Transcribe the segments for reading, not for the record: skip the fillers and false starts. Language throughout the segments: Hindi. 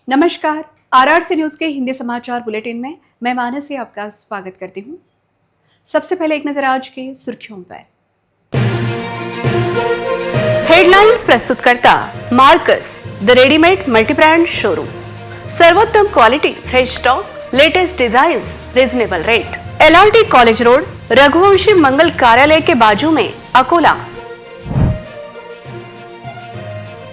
नमस्कार। आरआरसी न्यूज के हिंदी समाचार बुलेटिन में मैं मानसी आपका स्वागत करती हूँ। सबसे पहले एक नजर आज की सुर्खियों पर। हेडलाइंस प्रस्तुत करता Marcus the readymade multibrand showroom. सर्वोत्तम quality, fresh stock, latest designs, reasonable rate. LRT college road, Raghuvanshi मंगल कार्यालय के बाजू में, अकोला।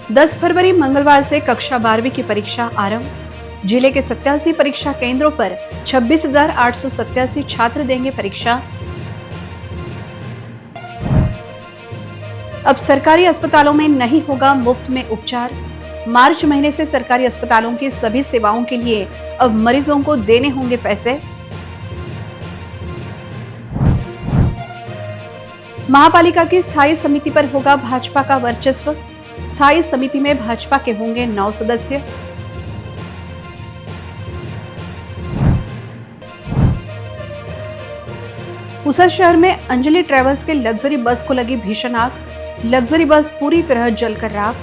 10 फरवरी मंगलवार से कक्षा 12वीं की परीक्षा आरंभ। जिले के 87 परीक्षा केंद्रों पर 26,887 छात्र देंगे परीक्षा। अब सरकारी अस्पतालों में नहीं होगा मुफ्त में उपचार। मार्च महीने से सरकारी अस्पतालों की सभी सेवाओं के लिए अब मरीजों को देने होंगे पैसे। महापालिका की स्थायी समिति पर होगा भाजपा का वर्चस्व। स्थायी समिति में भाजपा के होंगे 9 सदस्य। पूसा शहर में अंजलि ट्रेवल्स के लग्जरी बस को लगी भीषण आग। लग्जरी बस पूरी तरह जलकर राख।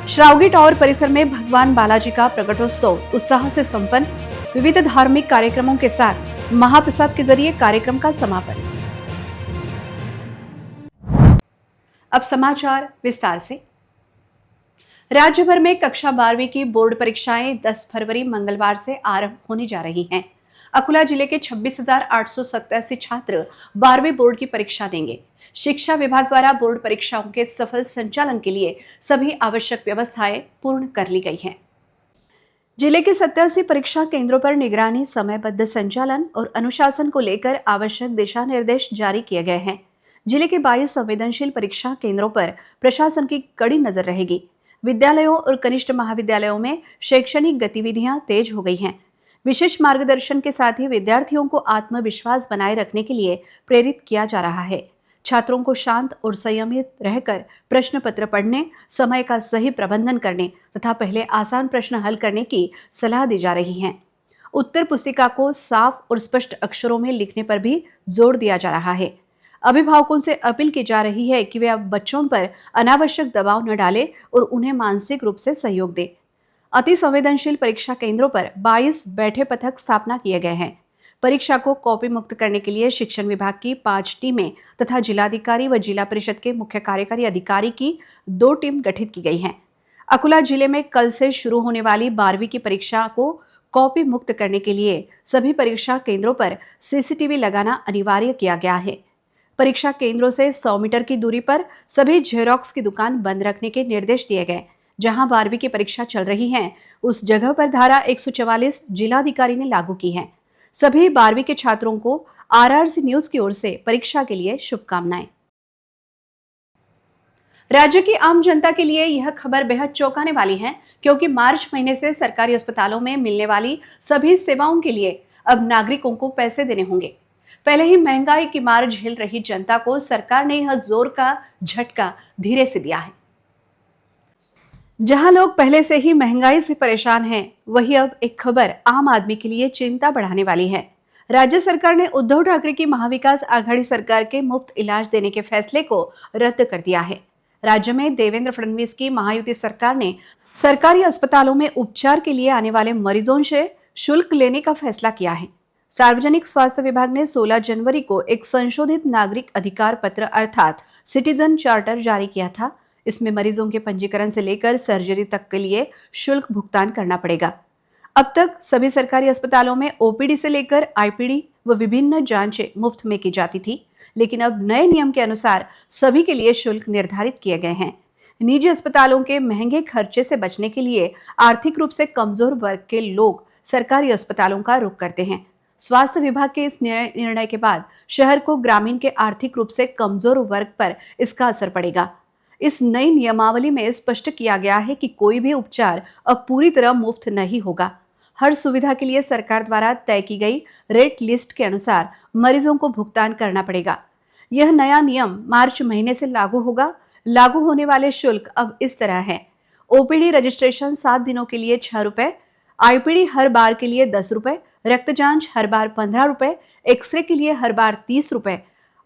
श्रावगी टावर परिसर में भगवान बालाजी का प्रकटोत्सव उत्साह से संपन्न। विविध धार्मिक कार्यक्रमों के साथ महाप्रसाद के जरिए कार्यक्रम का समापन। अब समाचार विस्तार से। राज्य भर में कक्षा 12वीं की बोर्ड परीक्षाएं 10 फरवरी मंगलवार से आरंभ होने जा रही हैं। अकोला जिले के 26,887 छात्र 12वीं बोर्ड की परीक्षा देंगे। शिक्षा विभाग द्वारा बोर्ड परीक्षाओं के सफल संचालन के लिए सभी आवश्यक व्यवस्थाएं पूर्ण कर ली गई हैं। जिले के 87 परीक्षा केंद्रों पर निगरानी, समयबद्ध संचालन और अनुशासन को लेकर आवश्यक दिशा निर्देश जारी किए गए हैं। जिले के 22 संवेदनशील परीक्षा केंद्रों पर प्रशासन की कड़ी नजर रहेगी। विद्यालयों और कनिष्ठ महाविद्यालयों में शैक्षणिक गतिविधियां तेज हो गई हैं। विशेष मार्गदर्शन के साथ ही विद्यार्थियों को आत्मविश्वास बनाए रखने के लिए प्रेरित किया जा रहा है। छात्रों को शांत और संयमित रहकर प्रश्न पत्र पढ़ने, समय का सही प्रबंधन करने तथा पहले आसान प्रश्न हल करने की सलाह दी जा रही है। उत्तर पुस्तिका को साफ और स्पष्ट अक्षरों में लिखने पर भी जोर दिया जा रहा है। अभिभावकों से अपील की जा रही है कि वे अब बच्चों पर अनावश्यक दबाव न डालें और उन्हें मानसिक रूप से सहयोग दें। अति संवेदनशील परीक्षा केंद्रों पर 22 बैठे पथक स्थापना किए गए हैं। परीक्षा को कॉपी मुक्त करने के लिए शिक्षण विभाग की 5 टीमें तथा जिलाधिकारी व जिला परिषद के मुख्य कार्यकारी अधिकारी की 2 टीम गठित की गई हैं। अकोला जिले में कल से शुरू होने वाली 12वीं की परीक्षा को कॉपी मुक्त करने के लिए सभी परीक्षा केंद्रों पर CCTV लगाना अनिवार्य किया गया है। परीक्षा केंद्रों से 100 मीटर की दूरी पर सभी जेरोक्स की दुकान बंद रखने के निर्देश दिए गए। जहां 12वीं की परीक्षा चल रही है उस जगह पर धारा 144 जिलाधिकारी ने लागू की है। सभी 12वीं के छात्रों को आरआरसी न्यूज की ओर से परीक्षा के लिए शुभकामनाएं। राज्य की आम जनता के लिए यह खबर बेहद चौंकाने वाली है, क्योंकि मार्च महीने से सरकारी अस्पतालों में मिलने वाली सभी सेवाओं के लिए अब नागरिकों को पैसे देने होंगे। पहले ही महंगाई की मार झेल रही जनता को सरकार ने यह जोर का झटका धीरे से दिया है। जहां लोग पहले से ही महंगाई से परेशान हैं, वही अब एक खबर आम आदमी के लिए चिंता बढ़ाने वाली है। राज्य सरकार ने उद्धव ठाकरे की महाविकास आघाड़ी सरकार के मुफ्त इलाज देने के फैसले को रद्द कर दिया है। राज्य में देवेंद्र फडणवीस की महायुति सरकार ने सरकारी अस्पतालों में उपचार के लिए आने वाले मरीजों से शुल्क लेने का फैसला किया है। सार्वजनिक स्वास्थ्य विभाग ने 16 जनवरी को एक संशोधित नागरिक अधिकार पत्र अर्थात सिटीजन चार्टर जारी किया था। इसमें मरीजों के पंजीकरण से लेकर सर्जरी तक के लिए शुल्क भुगतान करना पड़ेगा। अब तक सभी सरकारी अस्पतालों में OPD से लेकर IPD व विभिन्न जांचें मुफ्त में की जाती थी, लेकिन अब नए नियम के अनुसार सभी के लिए शुल्क निर्धारित किए गए हैं। निजी अस्पतालों के महंगे खर्चे से बचने के लिए आर्थिक रूप से कमजोर वर्ग के लोग सरकारी अस्पतालों का रुख करते हैं। स्वास्थ्य विभाग के इस निर्णय के बाद शहर को ग्रामीण के आर्थिक रूप से कमजोर वर्ग पर इसका असर पड़ेगा। इस नई नियमावली में स्पष्ट किया गया है कि कोई भी उपचार अब पूरी तरह मुफ्त नहीं होगा। हर सुविधा के लिए सरकार द्वारा तय की गई रेट लिस्ट के अनुसार मरीजों को भुगतान करना पड़ेगा। यह नया नियम मार्च महीने से लागू होगा। लागू होने वाले शुल्क अब इस तरह है। OPD रजिस्ट्रेशन 7 दिनों के लिए 6 रुपए, IPD हर बार के लिए 10 रुपए, रक्त जांच हर बार 15 रुपए, एक्सरे के लिए हर बार 30 रुपए,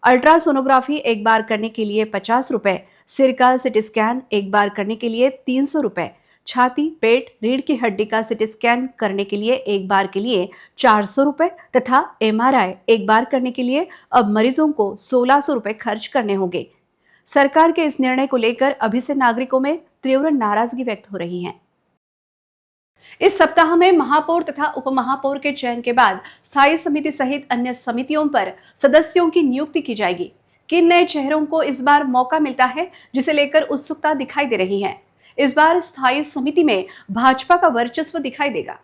अल्ट्रासोनोग्राफी एक बार करने के लिए 50 रुपए, सिर का सिटी स्कैन एक बार करने के लिए 300 रुपए, छाती, पेट, रीढ़ की हड्डी का सिटी स्कैन करने के लिए एक बार के लिए 400 रुपए तथा एमआरआई एक बार करने के लिए अब मरीजों को 1600 रुपए खर्च करने होंगे। सरकार के इस निर्णय को लेकर अभी से नागरिकों में तीव्र नाराजगी व्यक्त हो रही है। इस सप्ताह में महापौर तथा उपमहापौर के चयन के बाद स्थायी समिति सहित अन्य समितियों पर सदस्यों की नियुक्ति की जाएगी। किन नए चेहरों को इस बार मौका मिलता है, जिसे लेकर उत्सुकता दिखाई दे रही है। इस बार स्थायी समिति में भाजपा का वर्चस्व दिखाई देगा।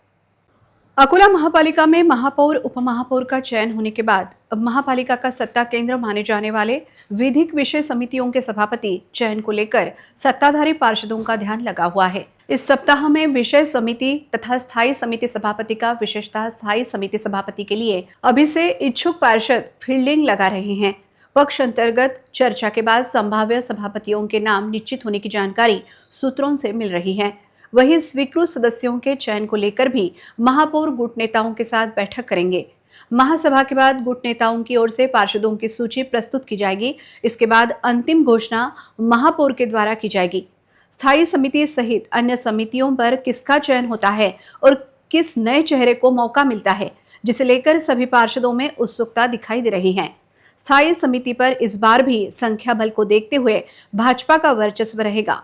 अकोला महापालिका में महापौर उपमहापौर का चयन होने के बाद अब महापालिका का सत्ता केंद्र माने जाने वाले विधिक विषय समितियों के सभापति चयन को लेकर सत्ताधारी पार्षदों का ध्यान लगा हुआ है। इस सप्ताह में विषय समिति तथा स्थायी समिति सभापति का विशेषतः स्थायी समिति सभापति के लिए अभी से इच्छुक पार्षद फील्डिंग लगा रहे हैं। पक्ष अंतर्गत चर्चा के बाद संभाव्य सभापतियों के नाम निश्चित होने की जानकारी सूत्रों से मिल रही है। वहीं स्वीकृत सदस्यों के चयन को लेकर भी महापौर गुट नेताओं के साथ बैठक करेंगे। महासभा के बाद गुट नेताओं की ओर से पार्षदों की सूची प्रस्तुत की जाएगी। इसके बाद अंतिम घोषणा महापौर के द्वारा की जाएगी। स्थायी समिति सहित अन्य समितियों पर किसका चयन होता है और किस नए चेहरे को मौका मिलता है, जिसे लेकर सभी पार्षदों में उत्सुकता दिखाई दे रही है। स्थायी समिति पर इस बार भी संख्या बल को देखते हुए भाजपा का वर्चस्व रहेगा।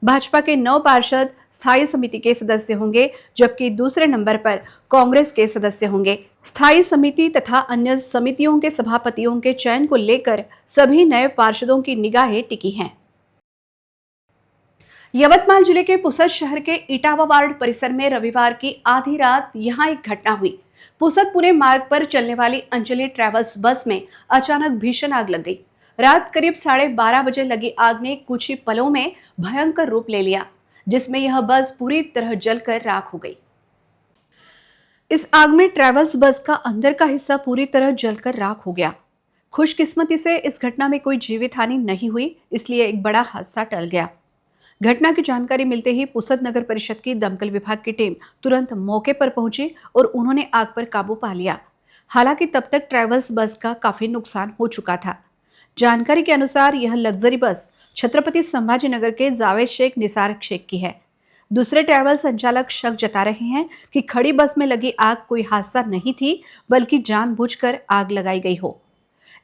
भाजपा के 9 पार्षद स्थायी समिति के सदस्य होंगे, जबकि दूसरे नंबर पर कांग्रेस के सदस्य होंगे। स्थायी समिति तथा अन्य समितियों के सभापतियों के चयन को लेकर सभी नए पार्षदों की निगाहें टिकी हैं। यवतमाल जिले के पुसद शहर के इटावा वार्ड परिसर में रविवार की आधी रात यहां एक घटना हुई। पुसद पुणे मार्ग पर चलने वाली अंजलि ट्रैवल्स बस में अचानक भीषण आग लग गई। रात करीब 12:30 बजे लगी आग ने कुछ ही पलों में भयंकर रूप ले लिया, जिसमें यह बस पूरी तरह जलकर राख हो गई। इस आग में ट्रैवल्स बस का अंदर का हिस्सा पूरी तरह जलकर राख हो गया। खुशकिस्मती से इस घटना में कोई जीवित हानि नहीं हुई, इसलिए एक बड़ा हादसा टल गया। घटना की जानकारी मिलते ही पुसद नगर परिषद की दमकल विभाग की टीम तुरंत मौके पर पहुंची और उन्होंने आग पर काबू पा लिया। हालांकि तब तक ट्रैवल्स बस का काफी नुकसान हो चुका था। जानकारी के अनुसार यह लग्जरी बस छत्रपति संभाजीनगर के जावेद शेख निसार शेख की है। दूसरे ट्रैवल संचालक शक जता रहे हैं कि खड़ी बस में लगी आग कोई हादसा नहीं थी, बल्कि जानबूझकर आग लगाई गई हो।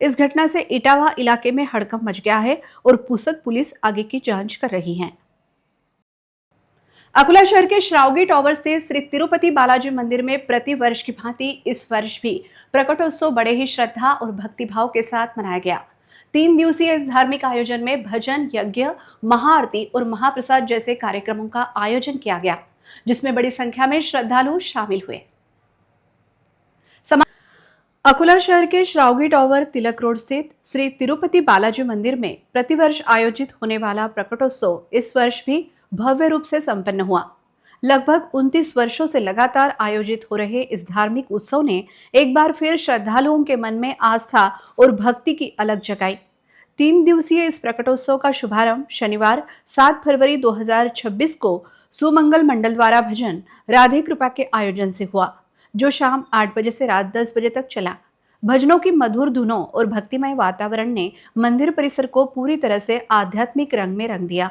इस घटना से इटावा इलाके में हड़कंप मच गया है और पुसद पुलिस आगे की जांच कर रही है। अकोला शहर के श्रावगी टावर से श्री तिरुपति बालाजी मंदिर में प्रति वर्ष की भांति इस वर्ष भी प्रकटोत्सव बड़े ही श्रद्धा और भक्तिभाव के साथ मनाया गया। 3 दिवसीय इस धार्मिक आयोजन में भजन, यज्ञ, महाआरती और महाप्रसाद जैसे कार्यक्रमों का आयोजन किया गया, जिसमें बड़ी संख्या में श्रद्धालु शामिल हुए। अकोला शहर के श्रावगी टावर तिलक रोड स्थित श्री तिरुपति बालाजी मंदिर में प्रतिवर्ष आयोजित होने वाला प्रकटोत्सव इस वर्ष भी भव्य रूप से संपन्न हुआ। लगभग 29 वर्षों से लगातार आयोजित हो रहे इस धार्मिक उत्सव ने एक बार फिर श्रद्धालुओं के मन में आस्था और भक्ति की अलख जगाई। 3 दिवसीय इस प्रकटोत्सव का शुभारंभ शनिवार 7 फरवरी 2026 को सुमंगल मंडल द्वारा भजन राधे कृपा के आयोजन से हुआ, जो शाम 8 बजे से रात 10 बजे तक चला। भजनों की मधुर धुनों और भक्तिमय वातावरण ने मंदिर परिसर को पूरी तरह से आध्यात्मिक रंग में रंग दिया।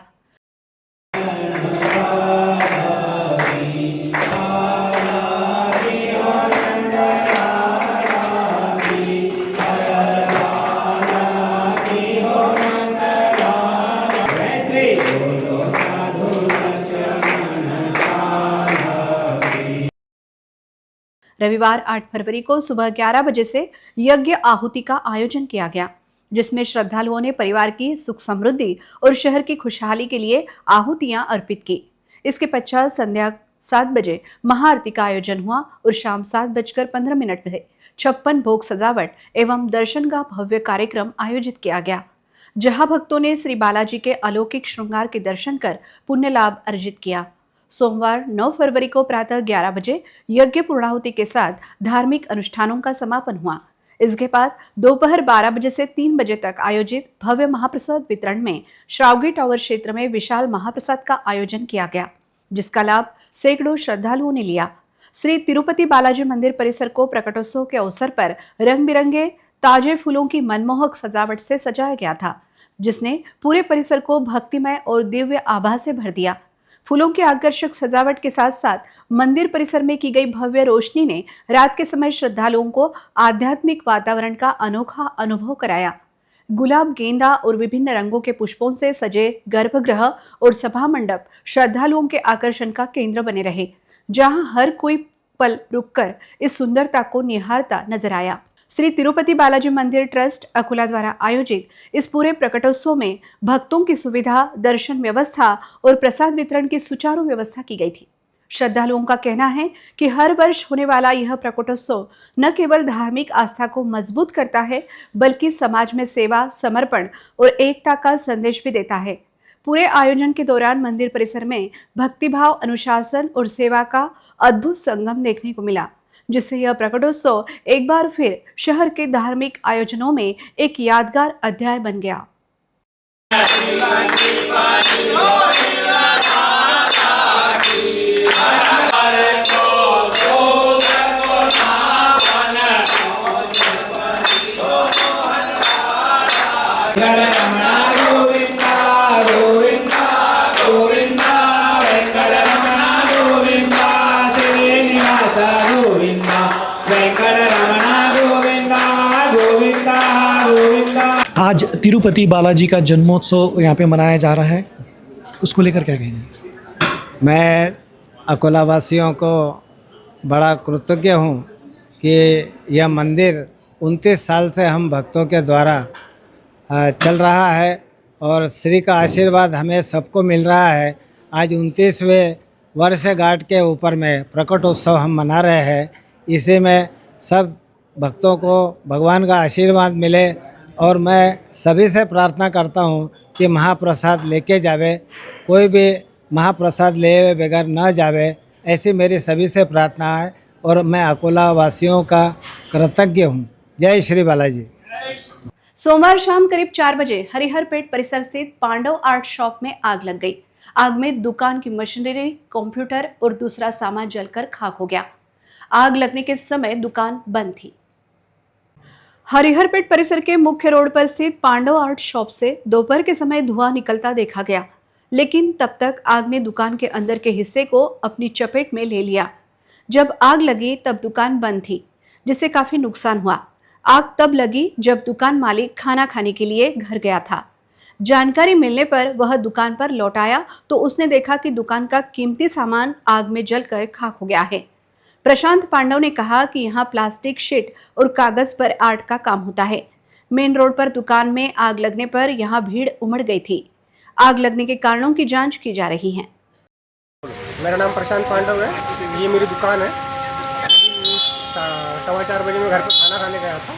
रविवार 8 फरवरी को सुबह 11 बजे से यज्ञ आहुति का आयोजन किया गया, जिसमें श्रद्धालुओं ने परिवार की सुख समृद्धि और शहर की खुशहाली के लिए आहुतियां अर्पित की। इसके पश्चात संध्या 7 बजे महाआरती का आयोजन हुआ और शाम 7:15 में 56 भोग सजावट एवं दर्शन का भव्य कार्यक्रम आयोजित किया गया, जहां भक्तों ने श्री बालाजी के अलौकिक श्रृंगार के दर्शन कर पुण्य लाभ अर्जित किया। सोमवार 9 फरवरी को प्रातः 11 बजे यज्ञ पूर्णाहुति के साथ धार्मिक अनुष्ठानों का समापन हुआ। इसके बाद दोपहर 12 बजे से 3 बजे तक आयोजित भव्य महाप्रसाद वितरण में श्रावगी टावर क्षेत्र में विशाल महाप्रसाद का आयोजन किया गया, जिसका लाभ सैकड़ों श्रद्धालुओं ने लिया। श्री तिरुपति बालाजी मंदिर परिसर को प्रकटोत्सव के अवसर पर रंग बिरंगे ताजे फूलों की मनमोहक सजावट से सजाया गया था, जिसने पूरे परिसर को भक्तिमय और दिव्य आभा से भर दिया। फूलों की आकर्षक सजावट के साथ साथ मंदिर परिसर में की गई भव्य रोशनी ने रात के समय श्रद्धालुओं को आध्यात्मिक वातावरण का अनोखा अनुभव कराया। गुलाब, गेंदा और विभिन्न रंगों के पुष्पों से सजे गर्भगृह और सभा मंडप श्रद्धालुओं के आकर्षण का केंद्र बने रहे, जहां हर कोई पल रुककर इस सुंदरता को निहारता नजर आया। श्री तिरुपति बालाजी मंदिर ट्रस्ट अकोला द्वारा आयोजित इस पूरे प्रकटोत्सव में भक्तों की सुविधा, दर्शन व्यवस्था और प्रसाद वितरण की सुचारू व्यवस्था की गई थी। श्रद्धालुओं का कहना है कि हर वर्ष होने वाला यह प्रकटोत्सव न केवल धार्मिक आस्था को मजबूत करता है, बल्कि समाज में सेवा, समर्पण और एकता का संदेश भी देता है। पूरे आयोजन के दौरान मंदिर परिसर में भक्तिभाव, अनुशासन और सेवा का अद्भुत संगम देखने को मिला, जिससे यह प्रकटोत्सव एक बार फिर शहर के धार्मिक आयोजनों में एक यादगार अध्याय बन गया। आज तिरुपति बालाजी का जन्मोत्सव यहाँ पे मनाया जा रहा है, उसको लेकर क्या कहेंगे? मैं अकोला वासियों को बड़ा कृतज्ञ हूँ कि यह मंदिर 29 साल से हम भक्तों के द्वारा चल रहा है और श्री का आशीर्वाद हमें सबको मिल रहा है। आज 29वें वर्षगांठ के ऊपर में प्रकटोत्सव हम मना रहे हैं। इसी में सब भक्तों को भगवान का आशीर्वाद मिले और मैं सभी से प्रार्थना करता हूँ कि महाप्रसाद लेके जावे, कोई भी महाप्रसाद ले बगैर न जावे, ऐसी मेरी सभी से प्रार्थना है और मैं अकोला वासियों का कृतज्ञ हूँ। जय श्री बालाजी। सोमवार शाम करीब 4 बजे हरिहरपेट परिसर स्थित पांडव आर्ट शॉप में आग लग गई। आग में दुकान की मशीनरी, कंप्यूटर और दूसरा सामान जलकर खाक हो गया। आग लगने के समय दुकान बंद थी। हरिहरपेट परिसर के मुख्य रोड पर स्थित पांडव आर्ट शॉप से दोपहर के समय धुआं निकलता देखा गया, लेकिन तब तक आग ने दुकान के अंदर के हिस्से को अपनी चपेट में ले लिया। जब आग लगी तब दुकान बंद थी, जिससे काफी नुकसान हुआ। आग तब लगी जब दुकान मालिक खाना खाने के लिए घर गया था। जानकारी मिलने पर वह दुकान पर लौट आया तो उसने देखा कि दुकान का कीमती सामान आग में जलकर खाक हो गया है। प्रशांत पांडव ने कहा कि यहाँ प्लास्टिक शीट और कागज पर आर्ट का काम होता है। मेन रोड पर दुकान में आग लगने पर यहाँ भीड़ उमड़ गई थी। आग लगने के कारणों की जांच की जा रही है। मेरा नाम प्रशांत पांडव है। ये मेरी दुकान है। अभी 4:15 बजे मैं घर पर खाना खाने गया था,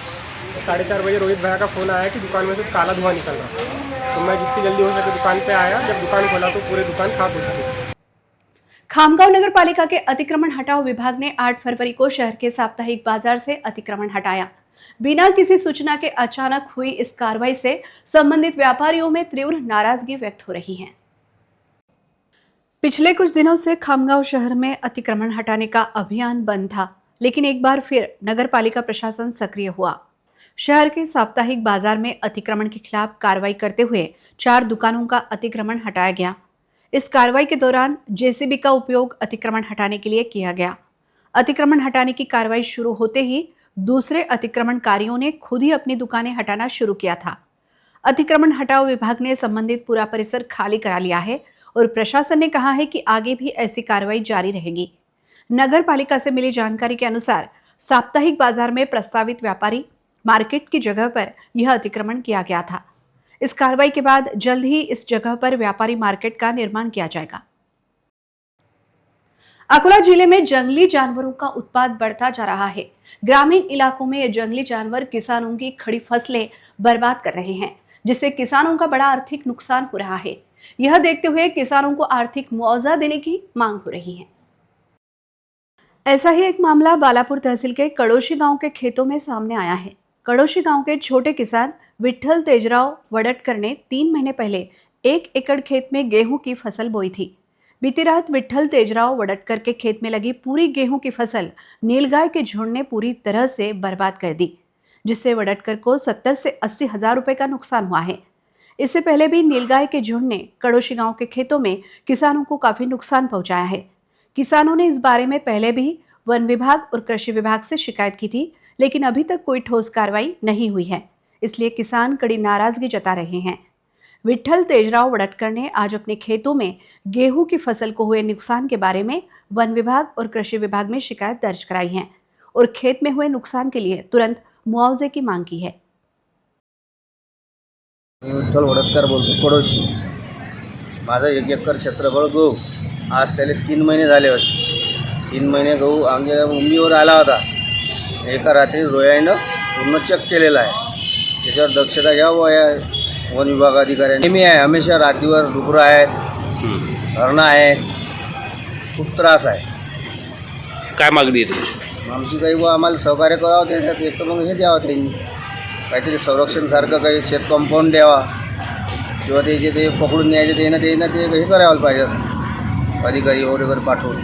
तो 4:30 बजे रोहित भैया का फ़ोन आया कि दुकान में से काला धुआं निकल रहा था। तो मैं जितनी जल्दी हो सके दुकान पे आया। जब दुकान खोला तो पूरी दुकान खाक हो चुकी थी। खामगांव नगर पालिका के अतिक्रमण हटाओ विभाग ने 8 फरवरी को शहर के साप्ताहिक बाजार से अतिक्रमण हटाया। बिना किसी सूचना के अचानक हुई इस कार्रवाई से संबंधित व्यापारियों में तीव्र नाराजगी व्यक्त हो रही है। पिछले कुछ दिनों से खामगांव शहर में अतिक्रमण हटाने का अभियान बंद था, लेकिन एक बार फिर नगर पालिका प्रशासन सक्रिय हुआ। शहर के साप्ताहिक बाजार में अतिक्रमण के खिलाफ कार्रवाई करते हुए 4 दुकानों का अतिक्रमण हटाया गया। इस कार्रवाई के दौरान जेसीबी का उपयोग अतिक्रमण हटाने के लिए किया गया। अतिक्रमण हटाने की कार्रवाई शुरू होते ही दूसरे अतिक्रमणकारियों ने खुद ही अपनी दुकानें हटाना शुरू किया था। अतिक्रमण हटाओ विभाग ने संबंधित पूरा परिसर खाली करा लिया है और प्रशासन ने कहा है कि आगे भी ऐसी कार्रवाई जारी रहेगी। नगर पालिका से मिली जानकारी के अनुसार साप्ताहिक बाजार में प्रस्तावित व्यापारी मार्केट की जगह पर यह अतिक्रमण किया गया था। इस कार्रवाई के बाद जल्द ही इस जगह पर व्यापारी मार्केट का निर्माण किया जाएगा। अकोला जिले में जंगली जानवरों का उत्पात बढ़ता जा रहा है। ग्रामीण इलाकों में ये जंगली जानवर किसानों की खड़ी फसलें बर्बाद कर रहे हैं, जिससे किसानों का बड़ा आर्थिक नुकसान हो रहा है। यह देखते हुए किसानों को आर्थिक मुआवजा देने की मांग हो रही है। ऐसा ही एक मामला बालापुर तहसील के कड़ोशी गांव के खेतों में सामने आया है। कड़ोशी गांव के छोटे किसान विठल तेजराव वडटकर ने 3 महीने पहले 1 एकड़ खेत में गेहूं की फसल बोई थी। बीती रात विठल तेजराव वडटकर के खेत में लगी पूरी गेहूं की फसल नीलगाय के झुंड ने पूरी तरह से बर्बाद कर दी। जिससे वडटकर को 70 से 80 हजार रुपए का नुकसान हुआ है। इससे पहले भी नीलगाय के झुंड ने कड़ोशी गांव के खेतों में किसानों को काफी नुकसान पहुंचाया है। किसानों ने इस बारे में पहले भी वन विभाग और कृषि विभाग से शिकायत की थी, लेकिन अभी तक कोई ठोस कार्रवाई नहीं हुई है। इसलिए किसान कड़ी नाराजगी जता रहे हैं। विठल तेजराव वडटकर ने आज अपने खेतों में गेहूं की फसल को हुए नुकसान के बारे में वन विभाग और कृषि विभाग में शिकायत दर्ज कराई है और खेत में हुए नुकसान के लिए तुरंत मुआवजे की मांग की है। विठ्ठल वडतकर बोलतो पडोशी. माझं 1 एकर क्षेत्रफळ गहू. आज त्याला 3 महिने झाले होते. 3 महिने गहू आमच्या उंबीवर आला होता. एका रात्री रोयानं पूर्ण चेक केलेला आहे. त्याच्यावर दक्षता घ्यावं या वन विभाग अधिकाऱ्यांनी. नेहमी आहे, हमेशा रात्रीवर डुकरं आहेत, हरणं आहेत, खूप त्रास आहे. काय मागणी आहे तुमची? आमची काही बुवा आम्हाला सहकार्य करावं त्याच्यात. एक तर मग हे द्यावं त्यांनी काहीतरी संरक्षणसारखं काही शेत कंपाऊंड द्यावा किंवा त्याचे ते पकडून न्यायचे ते हे करायला पाहिजे अधिकारी वगैरे पाठवून.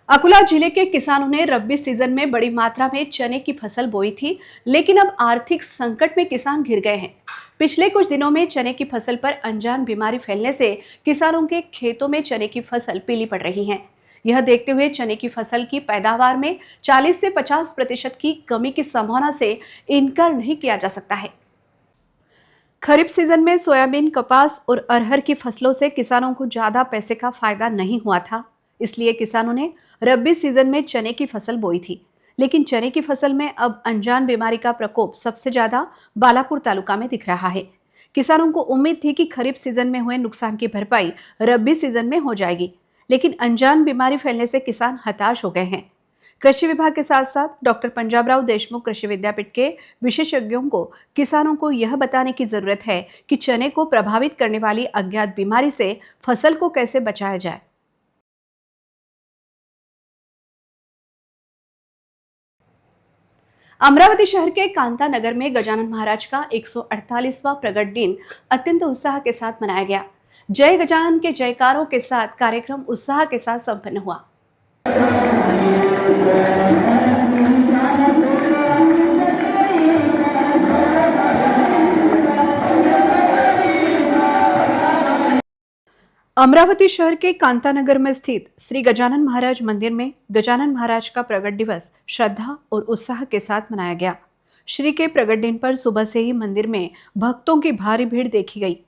अकोला जिले के किसानों ने रब्बी सीजन में बड़ी मात्रा में चने की फसल बोई थी, लेकिन अब आर्थिक संकट में किसान घिर गए हैं। पिछले कुछ दिनों में चने की फसल पर अनजान बीमारी फैलने से किसानों के खेतों में चने की फसल पीली पड़ रही है। यह देखते हुए चने की फसल की पैदावार में 40 से 50% की कमी की संभावना से इनकार नहीं किया जा सकता है। खरीफ सीजन में सोयाबीन, कपास और अरहर की फसलों से किसानों को ज्यादा पैसे का फायदा नहीं हुआ था, इसलिए किसानों ने रब्बी सीजन में चने की फसल बोई थी। लेकिन चने की फसल में अब अनजान बीमारी का प्रकोप सबसे ज्यादा बालापुर तालुका में दिख रहा है। किसानों को उम्मीद थी कि खरीफ सीजन में हुए नुकसान की भरपाई रब्बी सीजन में हो जाएगी, लेकिन अनजान बीमारी फैलने से किसान हताश हो गए हैं। कृषि विभाग के साथ साथ डॉक्टर पंजाबराव देशमुख कृषि विद्यापीठ के विशेषज्ञों को किसानों को यह बताने की जरूरत है कि चने को प्रभावित करने वाली अज्ञात बीमारी से फसल को कैसे बचाया जाए। अमरावती शहर के कांता नगर में गजानन महाराज का 148वां प्रगट दिन अत्यंत उत्साह के साथ मनाया गया। जय गजानन के जयकारों के साथ कार्यक्रम उत्साह के साथ संपन्न हुआ। अमरावती शहर के कांतानगर में स्थित श्री गजानन महाराज मंदिर में गजानन महाराज का प्रगट दिवस श्रद्धा और उत्साह के साथ मनाया गया। श्री के प्रगट दिन पर सुबह से ही मंदिर में भक्तों की भारी भीड़ देखी गई।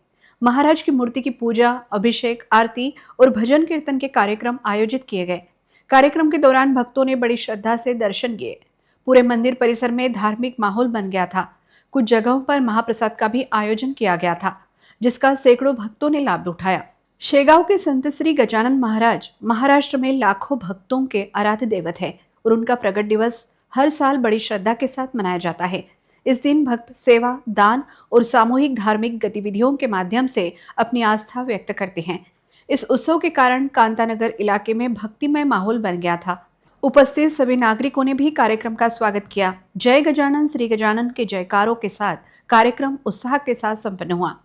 महाराज की मूर्ति की पूजा, अभिषेक, आरती और भजन कीर्तन के कार्यक्रम आयोजित किए गए। कार्यक्रम के दौरान भक्तों ने बड़ी श्रद्धा से दर्शन किए। पूरे मंदिर परिसर में धार्मिक माहौल बन गया था। कुछ जगहों पर महाप्रसाद का भी आयोजन किया गया था, जिसका सैकड़ों भक्तों ने लाभ उठाया। शेगांव के संत श्री गजानन महाराज महाराष्ट्र में लाखों भक्तों के आराध्य देवत है और उनका प्रगट दिवस हर साल बड़ी श्रद्धा के साथ मनाया जाता है। इस दिन भक्त सेवा, दान और सामूहिक धार्मिक गतिविधियों के माध्यम से अपनी आस्था व्यक्त करते हैं। इस उत्सव के कारण कांतानगर इलाके में भक्तिमय माहौल बन गया था। उपस्थित सभी नागरिकों ने भी कार्यक्रम का स्वागत किया। जय गजानन श्री गजानन के जयकारों के साथ कार्यक्रम उत्साह के साथ संपन्न हुआ।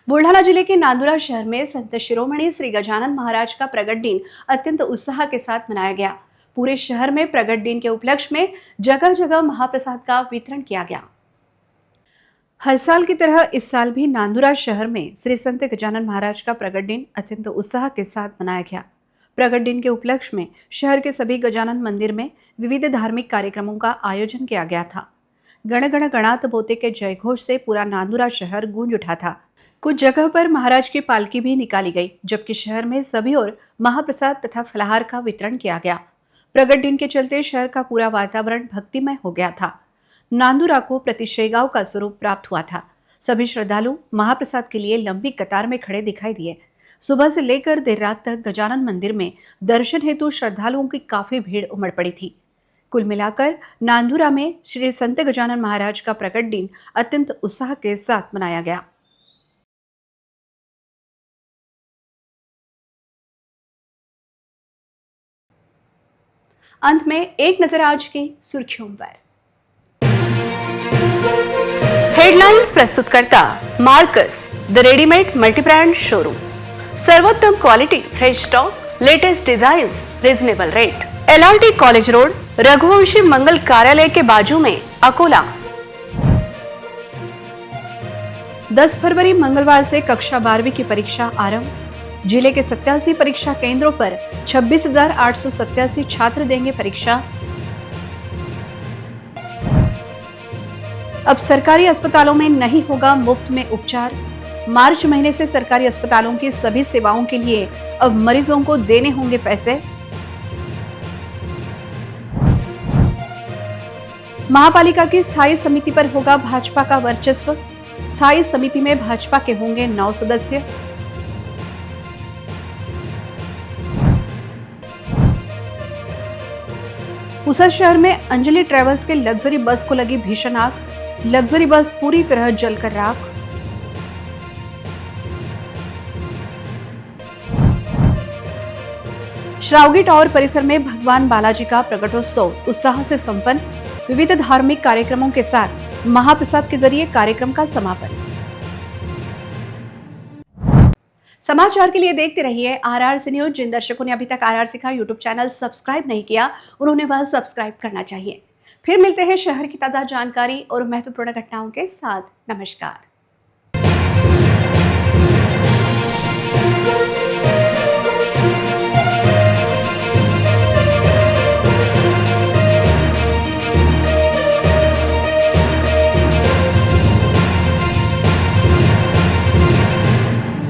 बुल्ढाना जिले के नांदुरा शहर में संत शिरोमणि श्री गजानन महाराज का प्रगट दिन अत्यंत उत्साह के साथ मनाया गया। पूरे शहर में प्रगट दिन के उपलक्ष्य में जगह जगह महाप्रसाद का वितरण किया गया। हर साल की तरह इस साल भी नांदुरा शहर में श्री संत गजानन महाराज का प्रगट दिन अत्यंत उत्साह के साथ मनाया गया। प्रगट दिन के उपलक्ष्य में शहर के सभी गजानन मंदिर में विविध धार्मिक कार्यक्रमों का आयोजन किया गया था। गण गण गणात बोते के जयघोष से पूरा नांदुरा शहर गूंज उठा था। कुछ जगह पर महाराज की पालकी भी निकाली गई, जबकि शहर में सभी ओर महाप्रसाद तथा फलाहार का वितरण किया गया। प्रगट दिन के चलते शहर का पूरा वातावरण भक्तिमय हो गया था। नांदुरा को प्रति शेगांव का स्वरूप प्राप्त हुआ था। सभी श्रद्धालु महाप्रसाद के लिए लंबी कतार में खड़े दिखाई दिए। सुबह से लेकर देर रात तक गजानन मंदिर में दर्शन हेतु श्रद्धालुओं की काफी भीड़ उमड़ पड़ी थी। कुल मिलाकर नांदुरा में श्री संत गजानन महाराज का प्रगट दिन अत्यंत उत्साह के साथ मनाया गया। अंत में एक नजर आज की सुर्खियों पर। हेडलाइंस प्रस्तुत करता Marcus the readymade multibrand showroom. सर्वोत्तम quality, fresh stock, latest designs, reasonable rate. LRT college road, Raghuvanshi मंगल कार्यालय के बाजू में, अकोला। 10 फरवरी मंगलवार से कक्षा 12वीं की परीक्षा आरंभ। जिले के 87 परीक्षा केंद्रों पर 26,887 छात्र देंगे परीक्षा। अब सरकारी अस्पतालों में नहीं होगा मुफ्त में उपचार। मार्च महीने से सरकारी अस्पतालों की सभी सेवाओं के लिए अब मरीजों को देने होंगे पैसे। महापालिका की स्थायी समिति पर होगा भाजपा का वर्चस्व। स्थायी समिति में भाजपा के होंगे 9 सदस्य। पूसा शहर में अंजलि ट्रेवल्स के लग्जरी बस को लगी भीषण आग। लग्जरी बस पूरी तरह जलकर राख। श्रावगी टावर परिसर में भगवान बालाजी का प्रकटोत्सव उत्साह से संपन्न। विविध धार्मिक कार्यक्रमों के साथ महाप्रसाद के जरिए कार्यक्रम का समापन। समाचार के लिए देखते रहिए RRC न्यूज। जिन दर्शकों ने अभी तक RRC का YouTube चैनल सब्सक्राइब नहीं किया, उन्होंने वह सब्सक्राइब करना चाहिए। फिर मिलते हैं शहर की ताजा जानकारी और महत्वपूर्ण घटनाओं के साथ। नमस्कार।